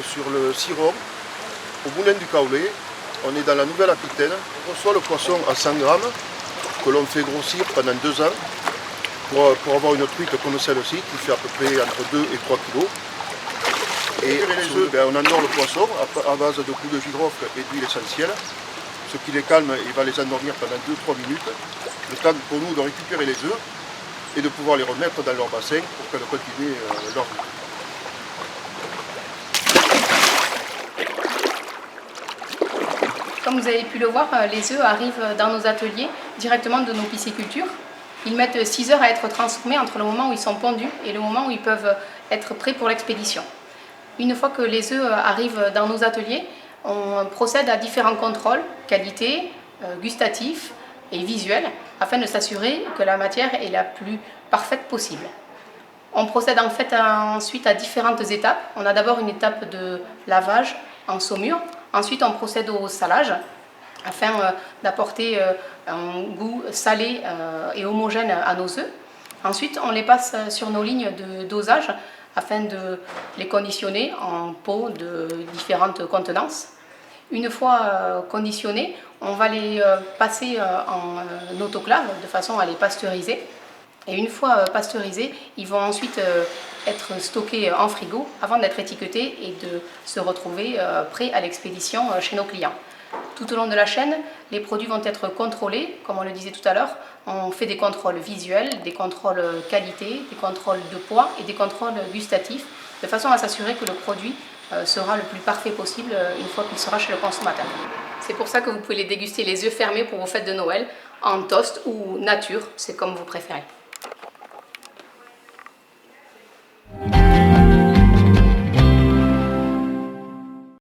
sur le Ciron, au Moulin du Caoulet. On est dans la Nouvelle-Aquitaine. On reçoit le poisson à 100 grammes que l'on fait grossir pendant 2 ans pour avoir une truite comme celle-ci qui fait à peu près entre 2 et 3 kg. Et les œufs, on endort le poisson à base de coups de girofle et d'huile essentielle. Ce qui les calme, il va les endormir pendant 2-3 minutes. Le temps pour nous de récupérer les œufs et de pouvoir les remettre dans leur bassin pour qu'elles continuent leur vie. Comme vous avez pu le voir, les œufs arrivent dans nos ateliers directement de nos piscicultures. Ils mettent 6 heures à être transformés entre le moment où ils sont pondus et le moment où ils peuvent être prêts pour l'expédition. Une fois que les œufs arrivent dans nos ateliers, on procède à différents contrôles, qualité, gustatifs et visuels, afin de s'assurer que la matière est la plus parfaite possible. On procède en fait ensuite à différentes étapes. On a d'abord une étape de lavage en saumure. Ensuite, on procède au salage afin d'apporter un goût salé et homogène à nos œufs. Ensuite, on les passe sur nos lignes de dosage afin de les conditionner en pots de différentes contenances. Une fois conditionnés, on va les passer en autoclave de façon à les pasteuriser. Et une fois pasteurisés, ils vont ensuite être stockés en frigo avant d'être étiquetés et de se retrouver prêts à l'expédition chez nos clients. Tout au long de la chaîne, les produits vont être contrôlés, comme on le disait tout à l'heure. On fait des contrôles visuels, des contrôles qualité, des contrôles de poids et des contrôles gustatifs, de façon à s'assurer que le produit sera le plus parfait possible une fois qu'il sera chez le consommateur. C'est pour ça que vous pouvez les déguster les yeux fermés pour vos fêtes de Noël, en toast ou nature, c'est comme vous préférez.